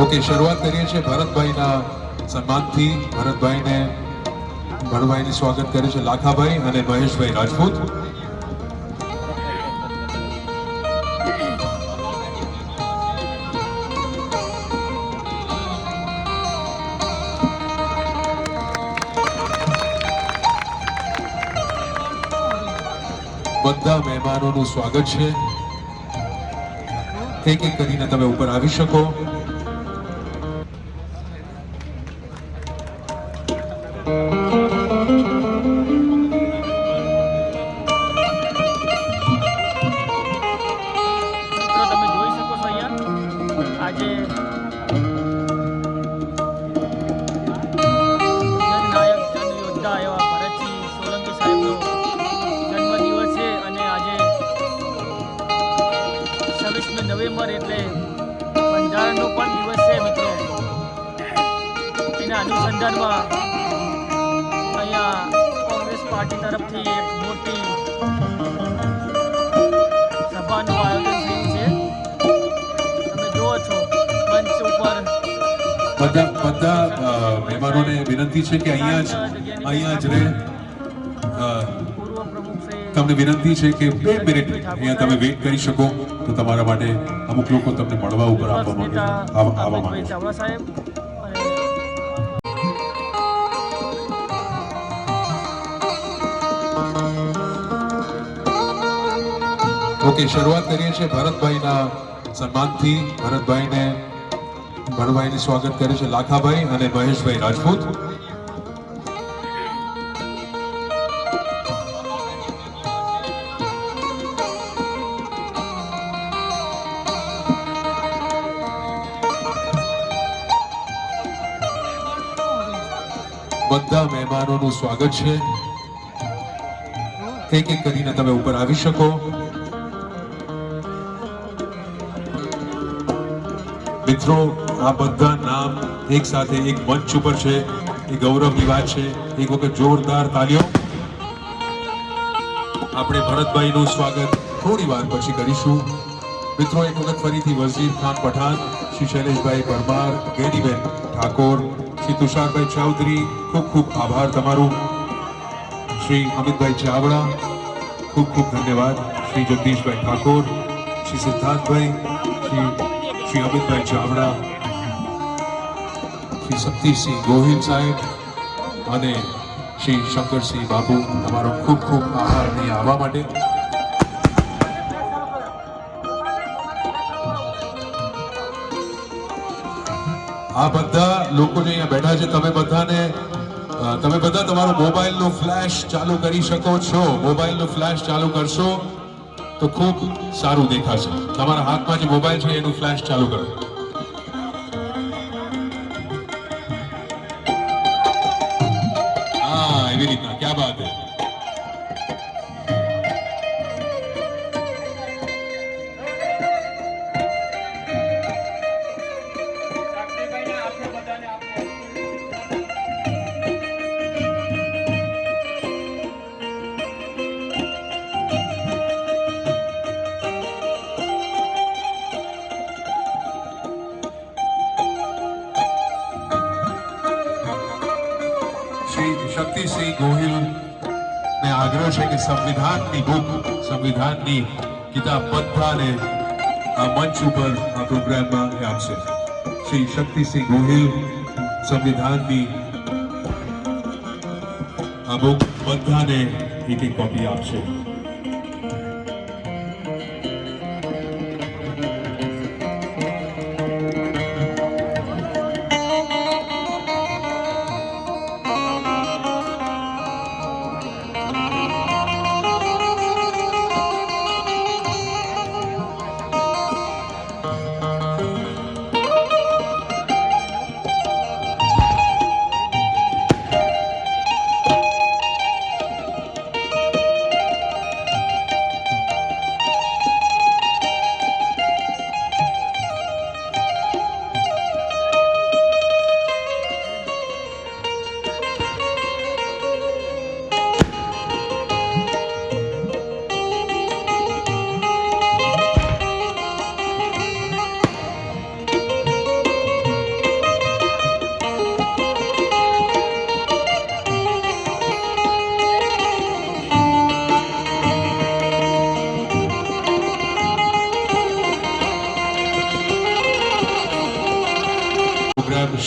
Okay, શરૂઆત કરીએ છીએ ભરતભાઈના સન્માનથી. ભરતભાઈને સ્વાગત કરે છે લાખાભાઈ અને મહેશભાઈ રાજપૂત. બધા મહેમાનોનું સ્વાગત છે. એક એક કરીને તમે ઉપર આવી શકો. નવેમ્બર એટલે બંધારણનો પણ દિવસ છે મિત્રો. એના અનુસંધાનમાં અહીંયા કોંગ્રેસ પાર્ટી તરફથી એક મોટી સભાનું આયોજન થયું છે. તમે જુઓ છો મંચ ઉપર બધા મહેમાનોને વિનંતી છે કે અહીંયા જ રહે. તમને વિનંતી છે કે 2 મિનિટ અહીંયા તમે વેઇટ કરી શકો તો તમારા માટે અમુક લોકો તમને મળવા ઉપર આવવા માંગે છે. ઓકે, શરૂઆત કરીએ છીએ ભરતભાઈના સન્માનથી. ભરતભાઈને સ્વાગત કરે છે લાખાભાઈ અને મહેશભાઈ રાજપૂત. બધા મહેમાનોનું સ્વાગત છે. એક એક કરીને તમે ઉપર આવી શકો. મિત્રો, આ બધા નામ એક સાથે એક મંચ ઉપર છે એ ગૌરવની વાત છે. એક વખત જોરદાર તાલીઓ. આપણે ભરતભાઈનું સ્વાગત થોડી વાર પછી કરીશું. મિત્રો, એક વખત ફરીથી વઝીર ખાન પઠાણ, શ્રી શૈલેષભાઈ પરમાર, ગેડીબેન ઠાકોર, શ્રી તુષારભાઈ ચૌધરી, ખૂબ ખૂબ આભાર તમારું. શ્રી અમિતભાઈ ચાવડા, ખૂબ ખૂબ ધન્યવાદ. શ્રી જગદીશભાઈ ઠાકોર, શ્રી સિદ્ધાર્થભાઈ, શ્રી અમિતભાઈ ચાવડા, શ્રી શક્તિસિંહ ગોહિલ સાહેબ અને શ્રી શંકરસિંહ બાપુ, તમારો ખૂબ ખૂબ આભાર અહીં આવવા માટે. આ બધા લોકો જે અહીંયા બેઠા છે, તમે બધા તમારો મોબાઈલનો ફ્લેશ ચાલુ કરી શકો છો. મોબાઈલનો ફ્લેશ ચાલુ કરશો તો ખૂબ સારું દેખાશે. તમારા હાથમાં જે મોબાઈલ છે એનું ફ્લેશ ચાલુ કરો. હા, એવી રીતના. ક્યાં બાત હે. શક્તિસિંહ ગોહિલ ને આગ્રહ છે કે સંવિધાનની બુક, સંવિધાનની કિતાબ બધાને આ મંચ ઉપર આ પ્રોગ્રામમાં આપશે. શ્રી શક્તિસિંહ ગોહિલ સંવિધાનની આ બુક બધાને એક કોપી આપશે.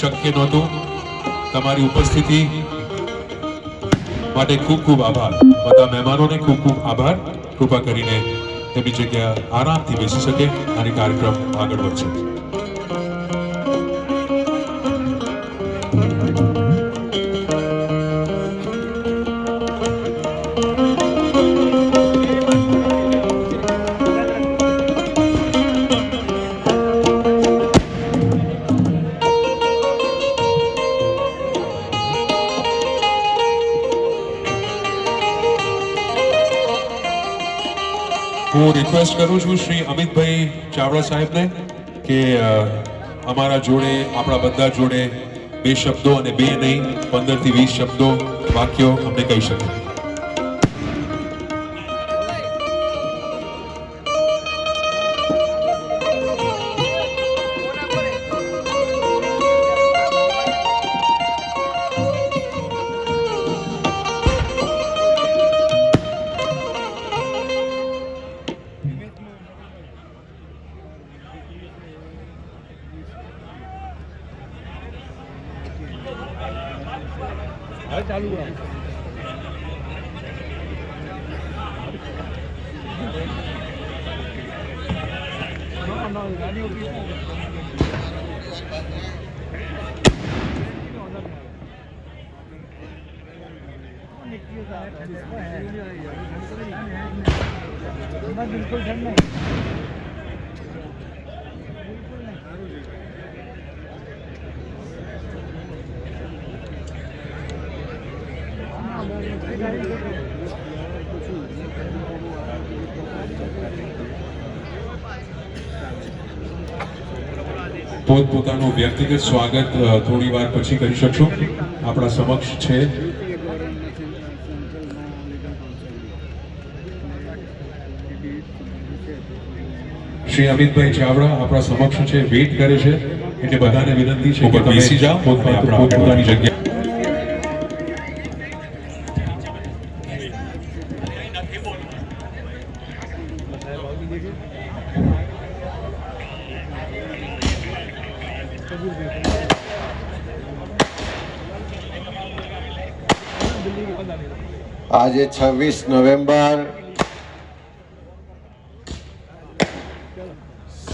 શક્ય નહોતું. તમારી ઉપસ્થિતિ માટે ખૂબ ખૂબ આભાર. બધા મહેમાનોને ખૂબ ખૂબ આભાર. કૃપા કરીને એમની જગ્યા આરામથી બેસી શકે અને કાર્યક્રમ આગળ વધશે. હું રિક્વેસ્ટ કરું છું શ્રી અમિતભાઈ ચાવડા સાહેબને કે અમારા જોડે, આપણા બધા જોડે 2 શબ્દો અને 2 નહીં 15 થી 20 શબ્દો, વાક્યો અમને કહી શકે. बिल्कुल ठंड પોતપોતાનું વ્યક્તિગત સ્વાગત થોડી વાર પછી કરી શકશો. આપણા સમક્ષ છે શ્રી અમિતભાઈ ચાવડા, આપણા સમક્ષ છે, વેઇટ કરે છે. એટલે બધાને વિનંતી છે કે તમે બેસી જાઓ પોતપોતાની જગ્યા. આજે 26 નવેમ્બર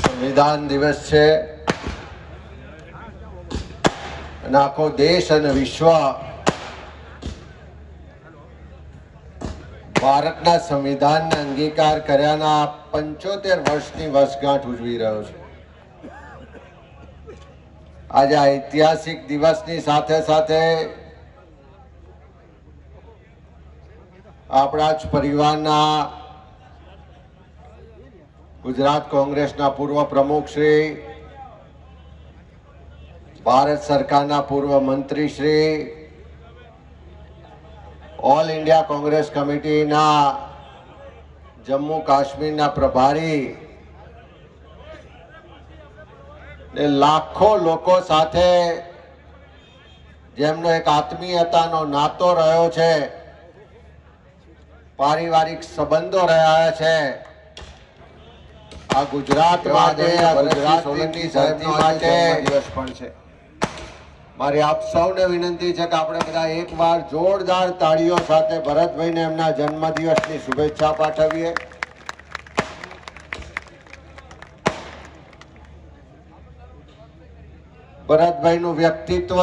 સંવિધાન દિવસ છે અને આખો દેશ અને વિશ્વ ભારતના સંવિધાનને અંગીકાર કર્યાના 75 વર્ષની વર્ષગાંઠ ઉજવી રહ્યો છે. આજે આ ઐતિહાસિક દિવસની સાથે સાથે આપણા જ પરિવારના ગુજરાત કોંગ્રેસના પૂર્વ પ્રમુખ શ્રી, ભારત સરકારના પૂર્વ મંત્રી શ્રી, ઓલ ઇન્ડિયા કોંગ્રેસ કમિટીના જમ્મુ કાશ્મીરના પ્રભારી ને લાખો લોકો સાથે જેમનો એક આત્મીયતાનો નાતો રહ્યો છે, પારિવારિક સંબંધો રહ્યા છે, આ ગુજરાત માટે, આ ગુજરાતની ધરતી માટે દિવસ પણ છે. મારી આપ સૌને વિનંતી છે કે આપણે બધા એકવાર જોરદાર તાળીઓ સાથે ભરતભાઈને એમના જન્મદિવસની શુભેચ્છા પાઠવીએ. ભરતભાઈનું વ્યક્તિત્વ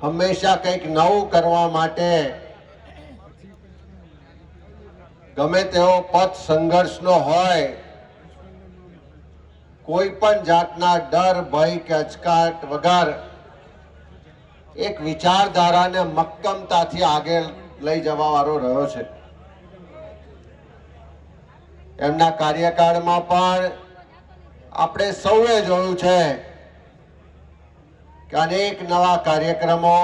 હંમેશા કંઈક નવું કરવા માટે ગમે તેવો પથ સંઘર્ષનો હોય, કોઈ પણ જાતના ડર, ભય કે અચકાટ વગર એક વિચારધારાને મક્કમતાથી આગળ લઈ જવા વાળો રહ્યો છે. એમના કાર્યકાળમાં પણ આપણે સૌએ જોયું છે કે અનેક નવા કાર્યક્રમો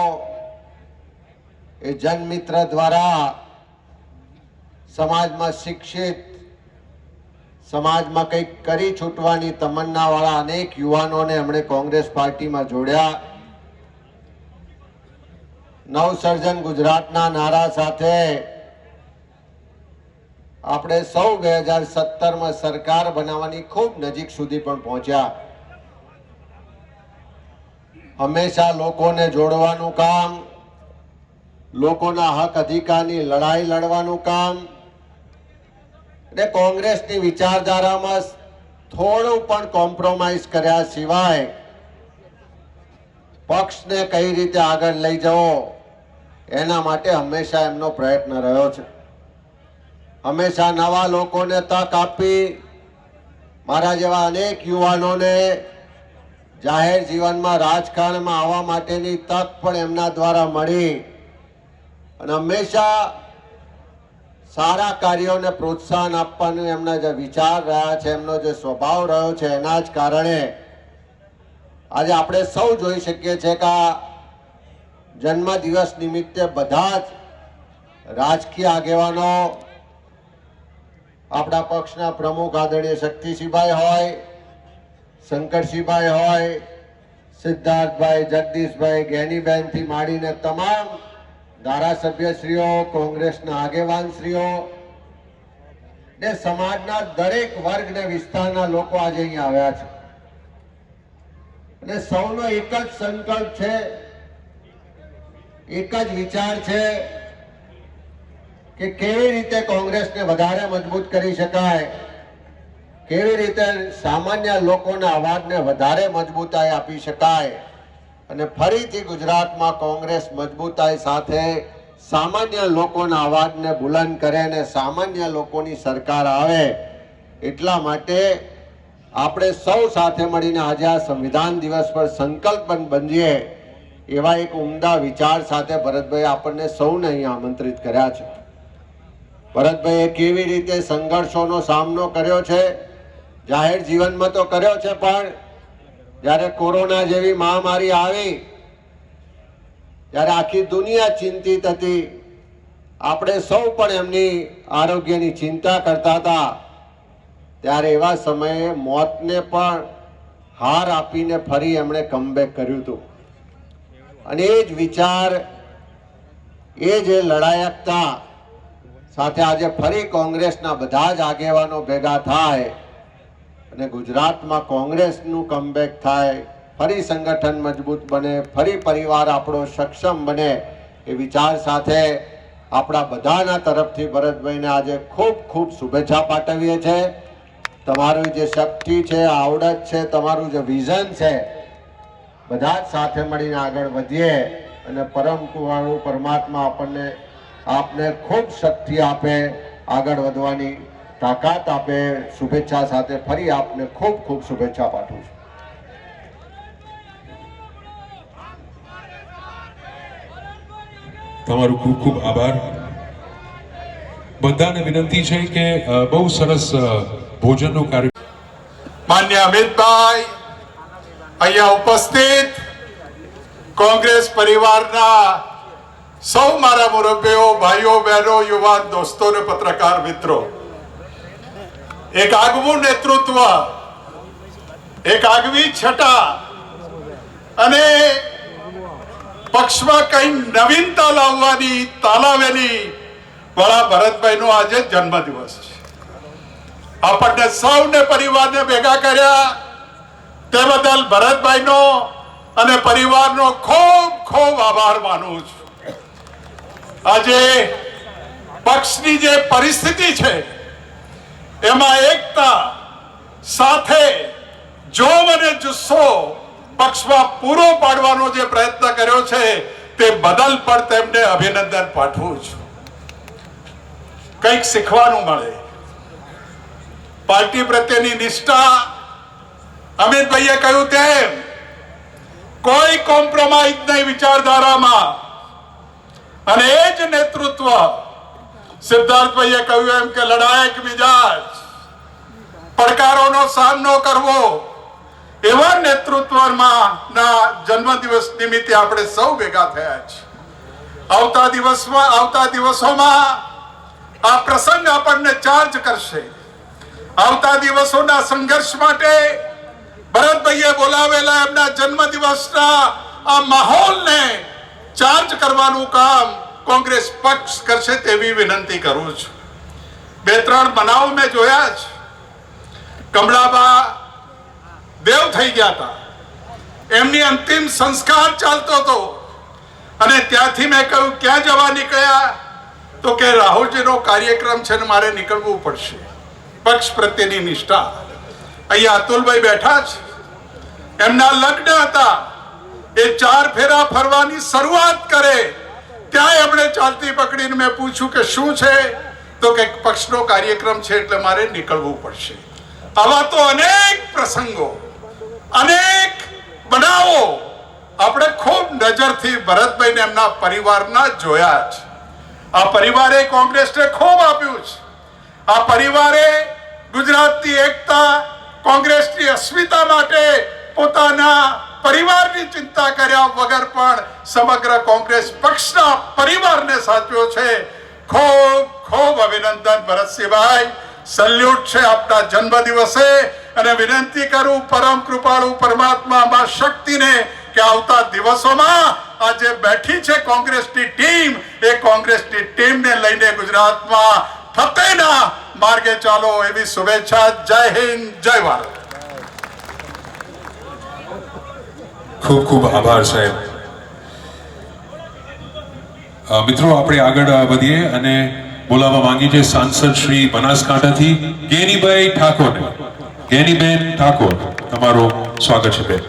એ જનમિત્ર દ્વારા સમાજમાં શિક્ષિત, સમાજમાં કંઈક કરી છૂટવાની તમન્ના વાળા અનેક યુવાનોને એમણે કોંગ્રેસ પાર્ટીમાં જોડ્યા. નવસર્જન ગુજરાતના નારા સાથે આપણે સૌ 2017માં સરકાર બનાવવાની ખૂબ નજીક સુધી પણ પહોંચ્યા. હંમેશા લોકોને જોડવાનું કામ, લોકોના હક અધિકારની લડાઈ લડવાનું કામ અને કોંગ્રેસની વિચારધારામાં થોડું પણ કોમ્પ્રોમાઇઝ કર્યા સિવાય પક્ષને કઈ રીતે આગળ લઈ જવો એના માટે હંમેશા એમનો પ્રયત્ન રહ્યો છે. હંમેશા નવા લોકોને તક આપી, મારા જેવા અનેક યુવાનોને જાહેર જીવનમાં રાજકારણમાં આવવા માટેની તક પણ એમના દ્વારા મળી અને હંમેશા સારા કાર્યોને પ્રોત્સાહન આપવાનું એમના જે વિચાર રહ્યા છે, એમનો જે સ્વભાવ રહ્યો છે, એના જ કારણે આજે આપણે સૌ જોઈ શકીએ છીએ કે આ જન્મદિવસ નિમિત્તે બધા જ રાજકીય આગેવાનો, આપણા પક્ષના પ્રમુખ આદરણીય શક્તિસિંહભાઈ હોય, શંકરસિંહભાઈ હોય, સિદ્ધાર્થભાઈ, જગદીશભાઈ, જ્ઞાનીબેનથી માંડીને તમામ ધારાસભ્યશ્રીઓ, કોંગ્રેસના આગેવાનશ્રીઓ ને સમાજના દરેક વર્ગ ને વિસ્તારના લોકો આજે અહીંયા આવ્યા છે અને સૌનો એક જ સંકલ્પ છે, એક જ વિચાર છે કે કેવી રીતે કોંગ્રેસને વધારે મજબૂત કરી શકાય, કેવી રીતે સામાન્ય લોકોના અવાજને વધારે મજબૂતાઈ આપી શકાય અને ફરીથી ગુજરાતમાં કોંગ્રેસ મજબૂતાઈ સાથે સામાન્ય લોકોના અવાજને બુલંદ કરે અને સામાન્ય લોકોની સરકાર આવે. એટલા માટે આપણે સૌ સાથે મળીને આજે આ સંવિધાન દિવસ પર સંકલ્પ બંધીએ એવા એક ઉમદા વિચાર સાથે ભરતભાઈ આપણને સૌને અહીંયા આમંત્રિત કર્યા છે. ભરતભાઈએ કેવી રીતે સંઘર્ષોનો સામનો કર્યો છે, જાહેર જીવનમાં તો કર્યો છે, પણ જ્યારે કોરોના જેવી મહામારી આવી, જ્યારે આખી દુનિયા ચિંતિત હતી, આપણે સૌ પણ એમની આરોગ્યની ચિંતા કરતા હતા, ત્યારે એવા સમયે મોતને પણ હાર આપીને ફરી એમણે કમબેક કર્યું હતું અને એ જ વિચાર, એ જે લડાયકતા સાથે આજે ફરી કોંગ્રેસના બધા જ આગેવાનો ભેગા થાય અને ગુજરાતમાં કોંગ્રેસનું કમબેક થાય, ફરી સંગઠન મજબૂત બને, ફરી પરિવાર આપણો સક્ષમ બને, એ વિચાર સાથે આપણા બધાના તરફથી ભરતભાઈને આજે ખૂબ ખૂબ શુભેચ્છા પાઠવીએ છીએ. તમારું જે શક્તિ છે, આવડત છે, તમારું જે વિઝન છે, બધા જ સાથે મળીને આગળ વધીએ અને પરમ કૃપાળુ પરમાત્મા આપને ખૂબ શક્તિ આપે, આગળ વધવાની તાકાત આપે. શુભેચ્છા સાથે ફરી આપને ખૂબ ખૂબ શુભેચ્છા પાઠવું છું. તમારું ખૂબ ખૂબ આભાર. બધાને વિનંતી છે કે બહુ સરસ ભોજનનો કાર્ય. માન્ય અમિતભાઈ, અહીંયા ઉપસ્થિત કોંગ્રેસ પરિવારના સૌ મારા મુરબ્બીઓ, ભાઈઓ, બહેનો, યુવાન દોસ્તો અને પત્રકાર મિત્રો, એક આગવું નેતૃત્વ, એક આગવી છટા અને પક્ષમાં કઈ નવીનતા લાવવાની તાલાવેલી વાળા ભરતભાઈનો આજે જન્મદિવસ છે. આપણને સૌને પરિવારને ભેગા કર્યા તે બદલ ભરતભાઈનો અને પરિવારનો ખૂબ ખૂબ આભાર માનું છું. આજે પક્ષની જે પરિસ્થિતિ છે એમાં એકતા સાથે જોમ અને જુસ્સો પક્ષમાં પૂરો પાડવાનો જે પ્રયત્ન કર્યો છે તે બદલ પણ તેમને અભિનંદન પાઠવું છું. કંઈક શીખવાનું મળે. પાર્ટી પ્રત્યેની નિષ્ઠા, અમિતભાઈએ કહ્યું તેમ કોઈ કોમ્પ્રોમાઇઝ નહીં વિચારધારામાં, અને એ જ નેતૃત્વ સિદ્ધાર્થભાઈએ કહ્યું એમ કે લડાયક મિજાજ, પડકારોનો સામનો કરવો, એવા નેતૃત્વમાં ના જન્મદિવસ નિમિત્તે આપણે સૌ ભેગા થયા છીએ. આવતા દિવસોમાં આ પ્રસંગ આપણને ચાર્જ કરશે. આવતા દિવસોના સંઘર્ષ માટે ભરતભાઈએ બોલાવેલા એમના જન્મદિવસના આ માહોલને ચાર્જ કરવાનું કામ કોંગ્રેસ પક્ષ કરશે તેવી વિનંતી કરું છું. 2-3 બનાવ મેં જોયા છે. કમળાબા દેવ થઈ ગયા હતા, એમની અંતિમ સંસ્કાર ચાલતો હતો અને ત્યાંથી મેં કહ્યું ક્યાં જવા નીકળ્યા તો કે રાહુલજીનો કાર્યક્રમ છે ને મારે નીકળવું પડશે. પક્ષ પ્રત્યેની નિષ્ઠા. અહીંયા અતુલભાઈ બેઠા છે, એમના લગ્ન હતા, એ 4 ફેરા ફરવાની શરૂઆત કરે ત્યાં એમણે ચાલતી પકડીને મેં પૂછ્યું કે શું છે, તો કે પક્ષનો કાર્યક્રમ છે એટલે મારે નીકળવું પડશે. આવા તો અનેક પ્રસંગો, અનેક બનાવો આપણે ખૂબ નજરથી ભરતભાઈને એમના પરિવારના જોયા છે. આ પરિવારે કોંગ્રેસને ખૂબ આપ્યું છે. આ પરિવારે ગુજરાતની એકતા, કોંગ્રેસની અસ્મિતા માટે પોતાના પરિવારની ચિંતા કર્યા વગર પણ સમગ્ર કોંગ્રેસ પક્ષના પરિવારને સાચવ્યો છે. ખૂબ ખૂબ અભિનંદન ભરતસિંહભાઈ, સલ્યુટ છે આપના જન્મદિવસે. અને વિનંતી કરું પરમ કૃપાળુ પરમાત્મા મા શક્તિને કે આવતા દિવસોમાં આજે બેઠી છે કોંગ્રેસની ટીમ, એ કોંગ્રેસની ટીમને લઈને ગુજરાતમાં ફતેહના માર્ગે ચાલો એવી શુભેચ્છા. જય હિન્દ, જય ભારત. ખૂબ ખૂબ આભાર સાહેબ. મિત્રો આપણે આગળ વધીએ અને બોલાવવા માંગીએ છીએ સાંસદ શ્રી બનાસકાંઠાથી ગેનીભાઈ ઠાકોરને. ગેનીબેન ઠાકોર, તમારું સ્વાગત છે બેન.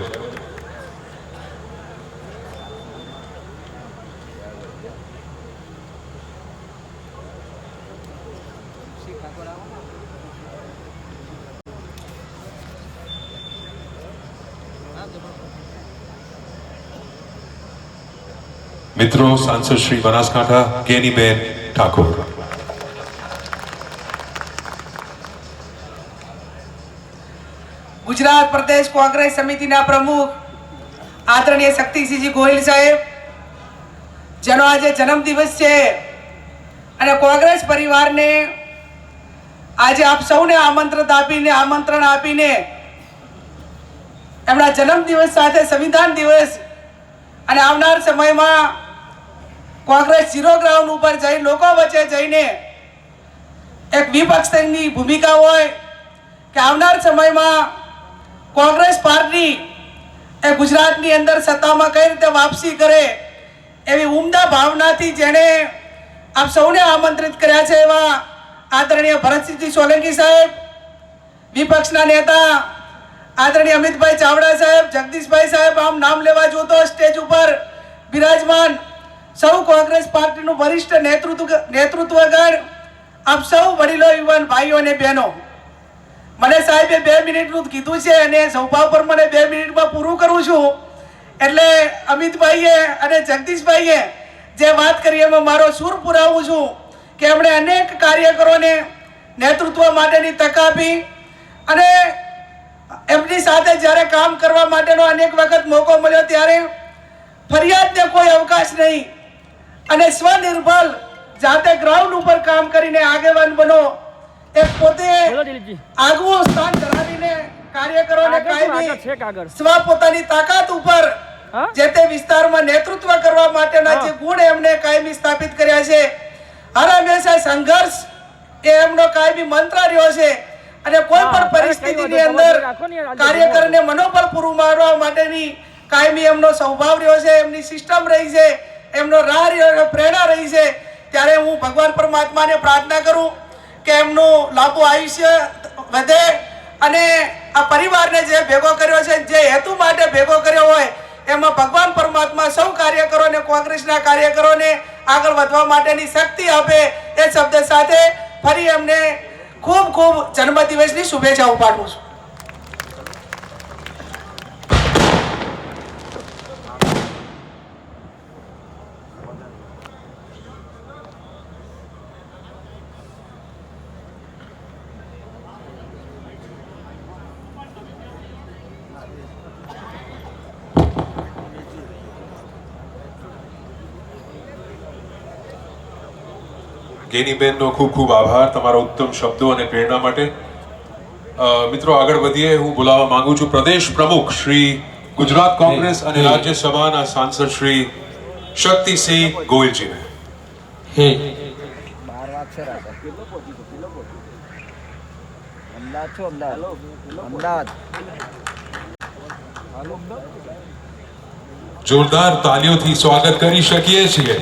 મિત્રો સાંસદ શ્રી બનાસકાંઠા ગેનીબેન ઠાકોર. ગુજરાત પ્રદેશ કોંગ્રેસ સમિતિના પ્રમુખ આદરણીય શક્તિસિંહજી ગોહિલ સાહેબ, જેનો આજે જન્મદિવસ છે અને કોંગ્રેસ પરિવારને આજે આપ સૌને આમંત્રણ આપીને એમના જન્મદિવસ સાથે સંવિધાન દિવસ અને આવનાર સમયમાં કોંગ્રેસ ઝીરો ગ્રાઉન્ડ ઉપર જઈ લોકો વચ્ચે જઈને એક વિપક્ષની ભૂમિકા હોય કે આવનાર સમયમાં કોંગ્રેસ પાર્ટી એ ગુજરાતની અંદર સત્તામાં કઈ રીતે વાપસી કરે એવી ઉમદા ભાવનાથી જેણે આપ સૌને આમંત્રિત કર્યા છે એવા આદરણીય ભરતસિંહજી સોલંકી સાહેબ, વિપક્ષના નેતા આદરણીય અમિતભાઈ ચાવડા સાહેબ, જગદીશભાઈ સાહેબ, આમ નામ લેવા જો તો સ્ટેજ ઉપર બિરાજમાન સૌ કોંગ્રેસ પાર્ટીનું વરિષ્ઠ નેતૃત્વગણ, આપ સૌ વડીલો, યુવાન ભાઈઓ અને બહેનો, મને સાહેબે 2 મિનિટનું કીધું છે અને સૌભાવ પર મને 2 મિનિટમાં પૂરું કરું છું. એટલે અમિતભાઈએ અને જગદીશભાઈએ જે વાત કરી એમાં મારો સૂર પુરાવું છું કે એમણે અનેક કાર્યકરોને નેતૃત્વ માટેની તક આપી અને એમની સાથે જ્યારે કામ કરવા માટેનો અનેક વખત મોકો મળ્યો ત્યારે ફરિયાદને કોઈ અવકાશ નહીં અને સ્વનિર્ભર જાતે ગ્રાઉન્ડ ઉપર કામ કરીને આગેવાન બનો, એક પોતે આગવું સ્થાન ધરાવીને કાર્યકરોને કાયમી સ્વ પોતાની તાકાત ઉપર જે તે વિસ્તારમાં નેતૃત્વ કરવા માટેના જે ગુણ એમને કાયમી સ્થાપિત કર્યા છે. હર હંમેશા સંઘર્ષ એ એમનો કાયમી મંત્ર રહ્યો છે અને કોઈ પણ પરિસ્થિતિની અંદર કાર્યકરને મનોબળ પૂરું પાડવા માટેની કાયમી એમનો સ્વભાવ રહ્યો છે, એમની સિસ્ટમ રહી છે, એમનો રાહ રહ્યો, પ્રેરણા રહી છે. ત્યારે હું ભગવાન પરમાત્માને પ્રાર્થના કરું કે એમનું લાંબુ આયુષ્ય વધે અને આ પરિવારને જે ભેગો કર્યો છે, જે હેતુ માટે ભેગો કર્યો હોય એમાં ભગવાન પરમાત્મા સૌ કાર્યકરોને, કોંગ્રેસના કાર્યકરોને આગળ વધવા માટેની શક્તિ આપે એ શબ્દ સાથે ફરી એમને ખૂબ ખૂબ જન્મદિવસની શુભેચ્છાઓ પાઠવું છું. ગેનીબેનનો ખૂબ ખૂબ આભાર તમારા ઉત્તમ શબ્દો અને પ્રેરણા માટે. મિત્રો આગળ વધીએ. હું બોલાવવા માંગુ છું પ્રદેશ પ્રમુખ શ્રી ગુજરાત કોંગ્રેસ અને રાજ્યસભાના સાંસદ શ્રી શક્તિસિંહ ગોહિલજીને. જોરદાર તાલીઓથી સ્વાગત કરી શકીએ છીએ.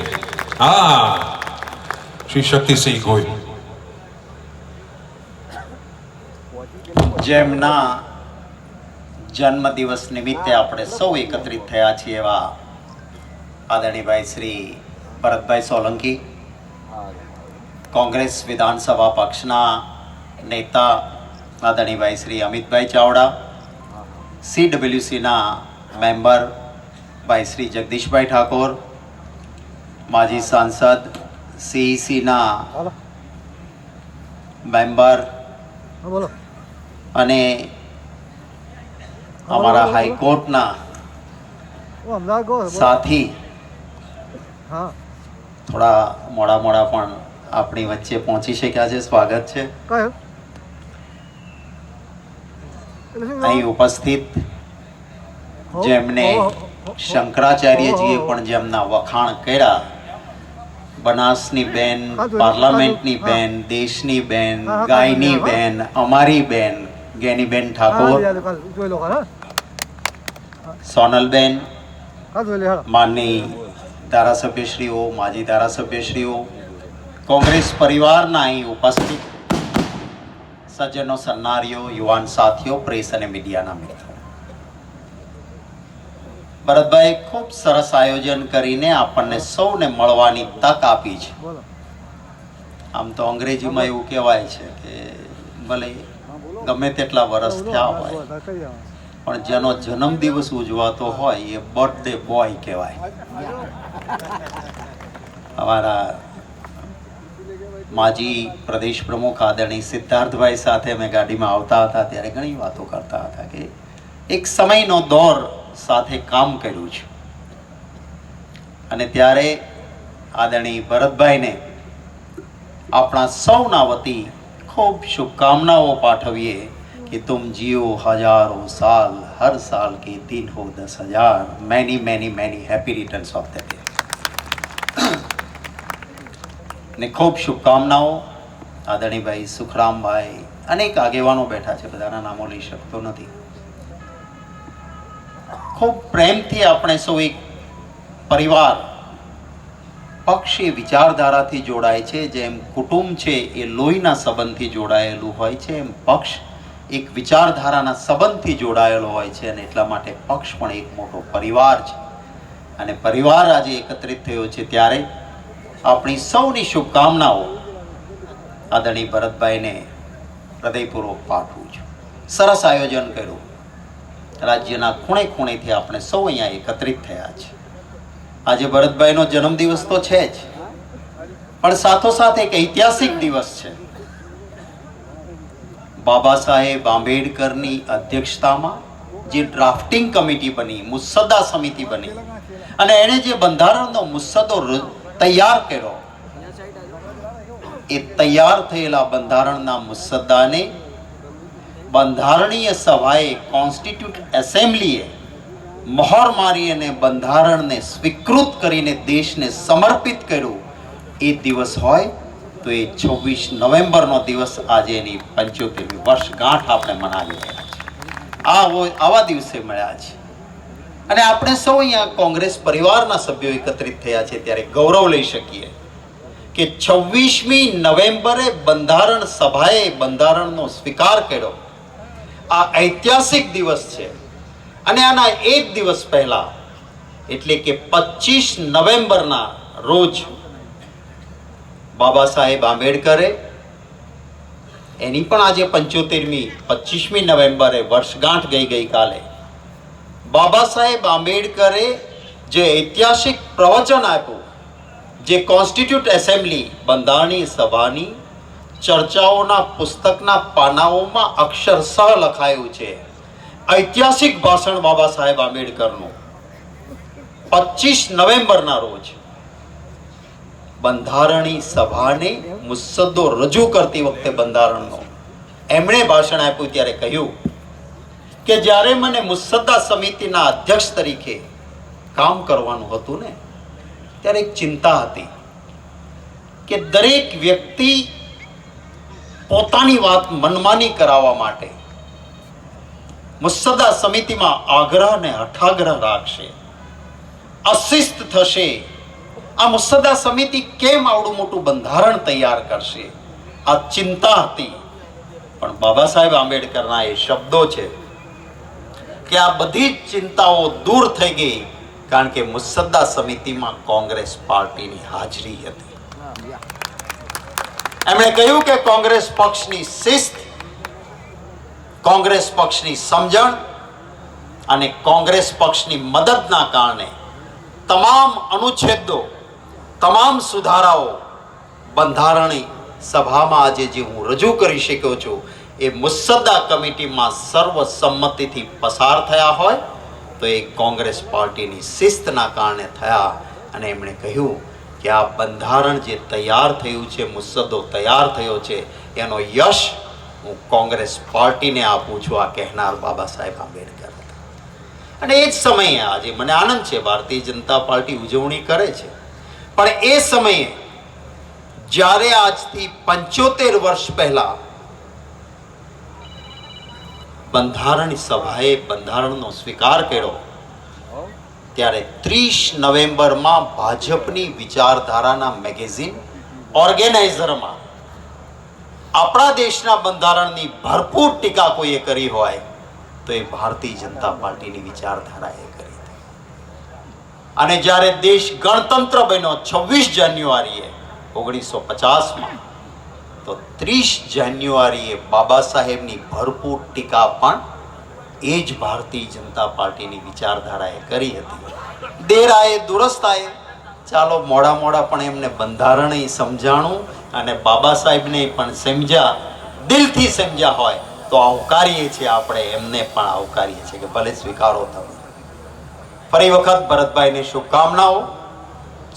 હા, શ્રી શક્તિસિંહ ગોહિલ. જેમના જન્મદિવસ નિમિત્તે આપણે સૌ એકત્રિત થયા છીએ એવા આદરણીયભાઈ શ્રી ભરતભાઈ સોલંકી, કોંગ્રેસ વિધાનસભા પક્ષના નેતા આદરણીયભાઈ શ્રી અમિતભાઈ ચાવડા, CWCના મેમ્બર ભાઈ શ્રી જગદીશભાઈ ઠાકોર, માજી સાંસદ CECના મેમ્બર અને અમારા હાઈકોર્ટના સાથી થોડા મોડા પણ આપણી વચ્ચે પહોંચી શક્યા છે. સ્વાગત છે. અહીં ઉપસ્થિત જેમને શંકરાચાર્યજીએ પણ જેમના વખાણ કર્યા, બનાસની બેન, પાર્લામેન્ટની બેન, દેશની બેન, ગાયની બેન, અમારી બેન ગેનીબેન ઠાકોર, સોનલબેન, માનની ધારાસભ્યશ્રીઓ, માજી ધારાસભ્યશ્રીઓ, કોંગ્રેસ પરિવારના અહીં ઉપસ્થિત સજ્જનો, સન્નારીઓ, યુવાન સાથીઓ, પ્રેસ અને મીડિયાના મિત્રો, ભરતભાઈ ખૂબ સરસ આયોજન કરીને આપણને સૌને મળવાની તક આપી છે. આમ તો અંગ્રેજીમાં એવું કહેવાય છે કે ભલે ગમે તેટલા વર્ષ થયા હોય પણ જેનો જન્મદિવસ ઉજવાતો હોય એ બર્થડે બોય કહેવાય. અમારા માજી પ્રદેશ પ્રમુખ આદરણીય સિદ્ધાર્થભાઈ સાથે અમે ગાડીમાં આવતા હતા ત્યારે ઘણી વાતો કરતા હતા કે એક સમયનો દોર સાથે કામ કર્યું છે અને ત્યારે આદરણીય ભરતભાઈને આપણા સૌના વતી ખૂબ શુભકામનાઓ પાઠવીએ कि तुम जियो हजारों साल, हर साल के दिन हो 10,000. Many many many happy returns of the day. ने ખૂબ શુભકામનાઓ. આદરણીભાઈ સુખરામભાઈ, અનેક આગેવાનો બેઠા છે, બધાના નામો લઈ શકતો નથી. ખૂબ પ્રેમથી આપણે સૌ એક પરિવાર, પક્ષ એ વિચારધારાથી જોડાય છે. જેમ કુટુંબ છે એ લોહીના સંબંધથી જોડાયેલું હોય છે, એમ પક્ષ એક વિચારધારાના સંબંધથી જોડાયેલો હોય છે અને એટલા માટે પક્ષ પણ એક મોટો પરિવાર છે. અને પરિવાર આજે એકત્રિત થયો છે ત્યારે આપણી સૌની શુભકામનાઓ આદરણીય ભરતભાઈને હૃદયપૂર્વક પાઠવું છું. સરસ આયોજન કર્યું. રાજ્યના ખૂણે ખૂણેથી આપણે સૌ અહીંયા એકત્રિત થયા છે. આજે ભરતભાઈનો જન્મદિવસ તો છે જ, પણ સાથોસાથ એક ઐતિહાસિક દિવસ છે. બાબા સાહેબ આંબેડકરની અધ્યક્ષતામાં જે ડ્રાફ્ટિંગ કમિટી બની, મુસદ્દા સમિતિ બની અને એણે જે બંધારણનો મુસદ્દો તૈયાર કર્યો, એ તૈયાર થયેલા બંધારણના મુસદ્દાને બંધારણીય સભાએ, કોન્સ્ટિટ્યુટ એસેમ્બલીએ મહોર મારી અને બંધારણને સ્વીકૃત કરીને દેશને સમર્પિત કર્યું. એ દિવસ હોય તો એ 26 નવેમ્બરનો દિવસ આજે એની 75મી વર્ષગાંઠ આપણે મનાવી રહ્યા છીએ. આવા દિવસે મળ્યા છે અને આપણે સૌ અહીંયા કોંગ્રેસ પરિવારના સભ્યો એકત્રિત થયા છે ત્યારે ગૌરવ લઈ શકીએ કે 26મી નવેમ્બરે બંધારણ સભાએ બંધારણનો સ્વીકાર કર્યો. આ ઐતિહાસિક દિવસ છે અને આના એક દિવસ પહેલા એટલે કે 25 નવેમ્બરના રોજ બાબા સાહેબ આંબેડકરે, એની પણ આજે 25મી નવેમ્બરે વર્ષગાંઠ ગઈકાલે, બાબા સાહેબ આંબેડકરે જે ઐતિહાસિક પ્રવચન આપ્યું, જે કોન્સ્ટિટ્યુટ એસેમ્બલી બંધારણીય સભાની ચર્ચાઓના પુસ્તકના પાનાઓમાં અક્ષરશઃ લખાયું છે. ઐતિહાસિક ભાષણ બાબા સાહેબ આંબેડકરનું 25 નવેમ્બરના રોજ બંધારણીય સભાને મુસદ્દો રજૂ કરતી વખતે બંધારણનો એમણે ભાષણ આપ્યું ત્યારે કહ્યું કે જ્યારે મને મુસદ્દા સમિતિના અધ્યક્ષ તરીકે કામ કરવાનું હતું ને, ત્યારે એક ચિંતા હતી કે દરેક વ્યક્તિ પોતાની વાત મનમાની કરાવવા માટે મુસદ્દા સમિતિમાં આગ્રહ ને હઠાગ્રહ રાખશે, અશિસ્ત થશે, આ મુસદ્દા સમિતિ કેમ આવડું મોટું બંધારણ તૈયાર કરશે, આ ચિંતા હતી. પણ બાબા સાહેબ આંબેડકરના એ શબ્દો છે કે આ બધી જ ચિંતાઓ દૂર થઈ ગઈ, કારણ કે મુસદ્દા સમિતિમાં કોંગ્રેસ પાર્ટીની હાજરી હતી. એમણે કહ્યું કે કોંગ્રેસ પક્ષની શિસ્ત, કોંગ્રેસ પક્ષની સમજણ અને કોંગ્રેસ પક્ષની મદદના કારણે તમામ અનુચ્છેદો, તમામ સુધારાઓ બંધારણીય સભામાં આજે જે હું રજૂ કરી શક્યો છું એ મુસદ્દા કમિટીમાં સર્વસંમતિથી પસાર થયા હોય તો એ કોંગ્રેસ પાર્ટીની શિસ્તના કારણે થયા. અને એમણે કહ્યું કે આ બંધારણ જે તૈયાર થયું છે, મુસદ્દો તૈયાર થયો છે, એનો યશ હું કોંગ્રેસ પાર્ટીને આપું છું, આ કહેનાર બાબા સાહેબ આંબેડકર હતા. અને એ જ સમયે આજે મને આનંદ છે ભારતીય જનતા પાર્ટી ઉજવણી કરે છે, પણ એ સમયે જ્યારે આજથી 75 વર્ષ પહેલા બંધારણીય સભાએ બંધારણનો સ્વીકાર કર્યો, ત્યારે 30 નવેમ્બરમાં ભાજપની વિચારધારાના મેગેઝિન ઓર્ગેનાઇઝરમાં આપણા દેશના બંધારણની ભરપૂર ટીકા કોઈએ કરી હોય તો એ ભારતીય જનતા પાર્ટીની વિચારધારાએ કરી હતી. અને જ્યારે દેશ ગણતંત્ર બન્યો 26 જાન્યુઆરીએ 1950માં, તો 30 જાન્યુઆરીએ બાબા સાહેબની ભરપૂર ટીકા પણ એ જ ભારતીય જનતા પાર્ટીની વિચારધારાએ કરી હતી. દેર આયે દુરસ્ત આયે, ચાલો મોડા મોડા પણ એમને બંધારણીય સમજાણું અને બાબા સાહેબને પણ સમજ્યા, દિલથી સમજ્યા હોય તો આવકારીએ છીએ, આપણે એમને પણ આવકારીએ છીએ કે ભલે સ્વીકારો તમે. ફરી વખત ભરતભાઈને શુભકામનાઓ.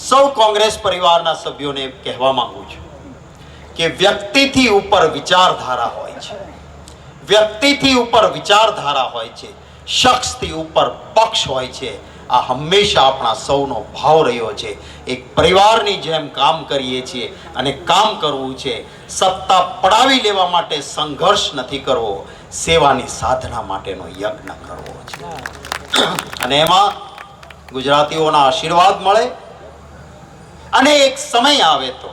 સૌ કોંગ્રેસ પરિવારના સભ્યોને કહેવા માંગુ છું કે વ્યક્તિથી ઉપર વિચારધારા હોય છે, વ્યક્તિથી ઉપર વિચારધારા હોય છે, શખ્સથી ઉપર પક્ષ હોય છે. આ હંમેશા આપણા સૌનો ભાવ રહ્યો છે. એક પરિવારની જેમ કામ કરીએ છીએ અને કામ કરવું છે. સત્તા પડાવી લેવા માટે સંઘર્ષ નથી કરવો, સેવાની સાધના માટેનો યજ્ઞ કરવો છે. અને એમાં ગુજરાતીઓના આશીર્વાદ મળે અને એક સમય આવે તો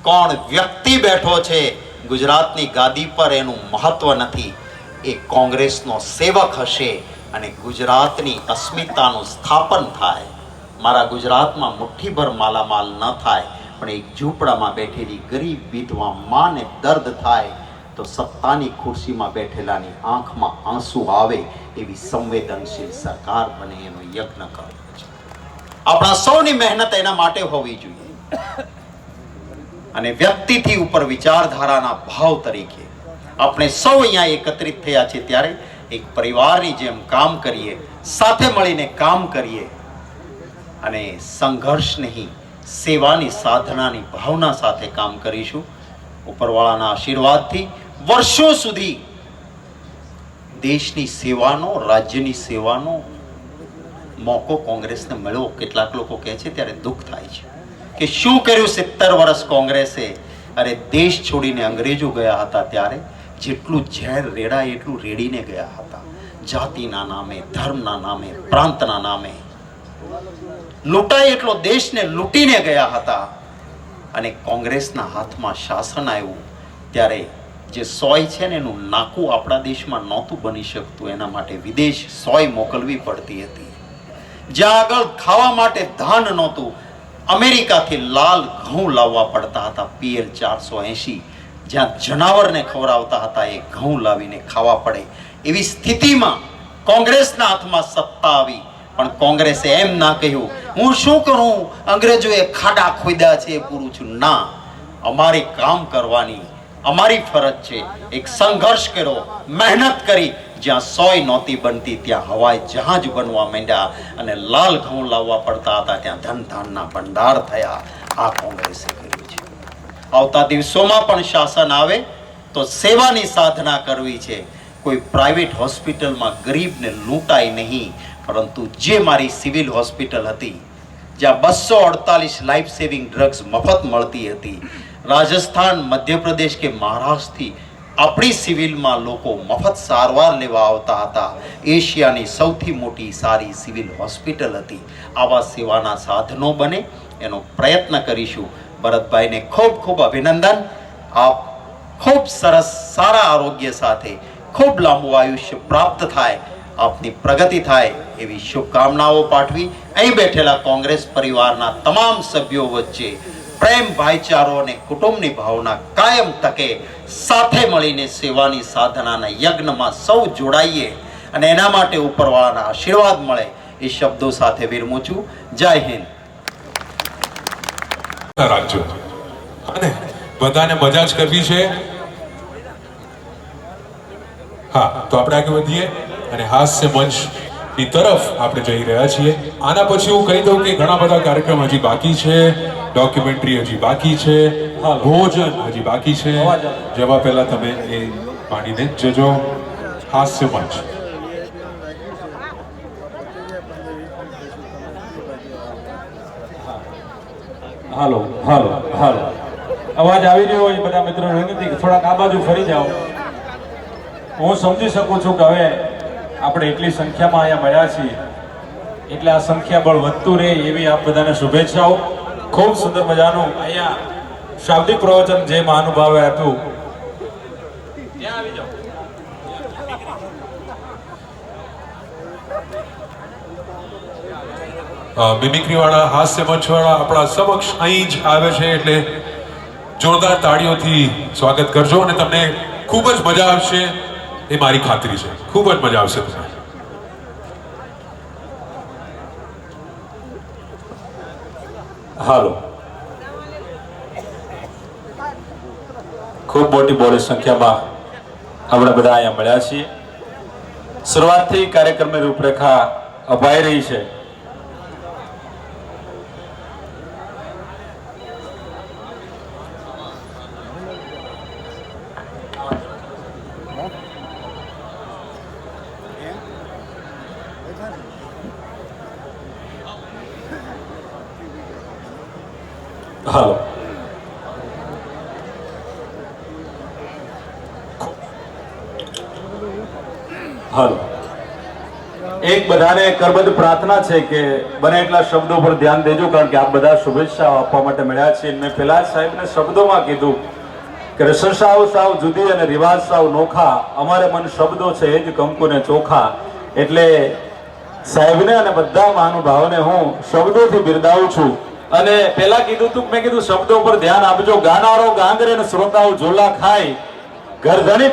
કોણ વ્યક્તિ બેઠો છે ગુજરાતની ગાદી પર એનું મહત્વ નથી, એ કોંગ્રેસનો સેવક હશે અને ગુજરાતની અસ્મિતાનું સ્થાપન થાય. મારા ગુજરાતમાં મુઠ્ઠીભર માલામાલ ન થાય, પણ એક ઝૂંપડામાં બેઠેલી ગરીબ વિધવા માને દર્દ થાય તો સત્તાની ખુરશીમાં બેઠેલાની આંખમાં આંસુ આવે એવી સંવેદનશીલ સરકાર બને, એનો યજ્ઞ કરવો છે. આપણા સૌની મહેનત એના માટે હોવી જોઈએ. અને વ્યક્તિથી ઉપર વિચારધારાના ભાવ તરીકે આપણે સૌ અહીંયા એકત્રિત થયા છે, ત્યારે એક પરિવારની જેમ કામ કરીએ, સાથે મળીને કામ કરીએ અને સંઘર્ષ નહીં, સેવાની સાધનાની ભાવના સાથે કામ કરીશું. ઉપરવાળાના આશીર્વાદથી વર્ષો સુધી દેશની સેવાનો, રાજ્યની સેવાનો મોકો કોંગ્રેસને મળ્યો. કેટલાક લોકો કહે છે ત્યારે દુઃખ થાય છે કે શું કર્યું 70 વર્ષ કોંગ્રેસે. અરે દેશ છોડીને અંગ્રેજો ગયા હતા ત્યારે જેટલું ઝેર રેડાય એટલું રેડીને ગયા હતા. જાતિના નામે, ધર્મના નામે, પ્રાંતના નામે લૂંટાય એટલો દેશને લૂંટીને ગયા હતા. અને કોંગ્રેસના હાથમાં શાસન આવ્યું ત્યારે જે સોય છે ને એનું નાકું આપણા દેશમાં નહોતું બની શકતું, એના માટે વિદેશ સોય મોકલવી પડતી હતી. જ્યાં આગળ ખાવા માટે ધાન નહોતું, અમેરિકાથી લાલ ઘઉં લાવવા પડતા હતા, PL 480. જ્યાં જનાવરને ખવડાવતા હતા એ ઘઉં લાવીને ખાવા પડે એવી સ્થિતિમાં કોંગ્રેસના હાથમાં સત્તા આવી. પણ કોંગ્રેસે એમ ના કહ્યું હું શું કરું, અંગ્રેજોએ ખાડા ખોદ્યા છે એ પૂરું છું. ના, અમારી કામ કરવાની અમારી ફરજ છે. એક સંઘર્ષ કર્યો, મહેનત કરી. જ્યાં સોય નહોતી બનતી ત્યાં હવાઈ જહાજ બનવા માંડ્યા અને લાલ ઘઉં લાવવા પડતા હતા ત્યાં ધન ધાનના ભંડાર થયા. આ કોંગ્રેસે કર્યું છે. આવતા દિવસોમાં પણ શાસન આવે તો સેવાની સાધના કરવી છે. કોઈ પ્રાઇવેટ હોસ્પિટલમાં ગરીબને લૂંટાય નહીં, પરંતુ જે મારી સિવિલ હોસ્પિટલ હતી જ્યાં 248 લાઈફ સેવિંગ ડ્રગ્સ મફત મળતી હતી, રાજસ્થાન, મધ્યપ્રદેશ કે મહારાષ્ટ્રથી આપણી સિવિલમાં લોકો મફત સારવાર લેવા આવતા હતા. એશિયાની સૌથી મોટી સારી સિવિલ હોસ્પિટલ હતી. આવા સેવાના સાધનો બને એનો પ્રયત્ન કરીશું. ભરતભાઈને ખૂબ ખૂબ અભિનંદન. આપ ખૂબ સરસ સારા આરોગ્ય સાથે ખૂબ લાંબુ આયુષ્ય પ્રાપ્ત થાય, આપની પ્રગતિ થાય એવી શુભકામનાઓ પાઠવી અહીં બેઠેલા કોંગ્રેસ પરિવારના તમામ સભ્યો વચ્ચે પ્રેમ, ભાઈચારો અને કુટુંબની ભાવના કાયમ તકે સાથે મળીને સેવાની સાધનાના યજ્ઞમાં સૌ જોડાઈએ અને એના માટે ઉપરવાળાના આશીર્વાદ મળે એ શબ્દો સાથે વિરમું છું. જય હિન્દ. રાખજો અને બધાને મજા જ કરવી છે. હા, તો આપણે આગળ વધીએ અને હાસ્ય મંચ ની તરફ આપણે જઈ રહ્યા છીએ. આના પછી હું કહી દઉં કે ઘણા બધા કાર્યક્રમ હજી બાકી છે, ડોક્યુમેન્ટરી હજી બાકી છે, ભોજન હજી બાકી છે. જવા પહેલા તમે એ પાણીને જજો. હાસ્ય મંચ. હાલો હાલો હાલો, અવાજ આવી રહ્યો હોય બધા મિત્રોને વિનંતી કે થોડાક આ બાજુ ફરી જાઓ. હું સમજી શકું છું કે હવે આપણે એટલી સંખ્યામાં અહીંયા મળ્યા છીએ એટલે આ સંખ્યા બળ વધતું રહે એવી આપ બધાને શુભેચ્છાઓ. ખૂબ સુંદર મજાનું અહીંયા શાબ્દિક પ્રવચન જે મહાનુભાવે આપ્યું. ત્યાં આવી જાઓ. મિમિક્રી વાળા, હાસ્ય મંચ વાળા આપણા સમક્ષ અહીં જ આવે છે એટલે જોરદાર તાળીઓથી સ્વાગત કરજો અને તમને ખૂબ જ મજા આવશે એ મારી ખાતરી છે. ખૂબ જ મજા આવશે તમને. હાલો, ખૂબ મોટી બહોળી સંખ્યામાં આપણે બધા અહીંયા મળ્યા છીએ. શરૂઆતથી કાર્યક્રમની રૂપરેખા અપાઈ રહી છે. હાલો, હાલો, એક બધાને કરબદ્ધ પ્રાર્થના છે કે બને એટલા શબ્દો પર ધ્યાન દેજો, કારણ કે આપ બધા શુભેચ્છાઓ આપવા માટે મળ્યા છીએ. મેં પહેલા જ સાહેબને શબ્દોમાં કીધું કે રસમ સાવ જુદી અને રિવાજ સાવ નોખા, અમારે મન શબ્દો છે એ જ કંકુ ને ચોખા. એટલે સાહેબને અને બધા મહાનુભાવોને હું શબ્દોથી બિરદાવું છું. અને પહેલા કીધું તું, મેં કીધું શબ્દો પર ધ્યાન આપજો. ગાનારો ગાંગરે અને શ્રોતાઓ ઝોલા ખાય, ગરધણી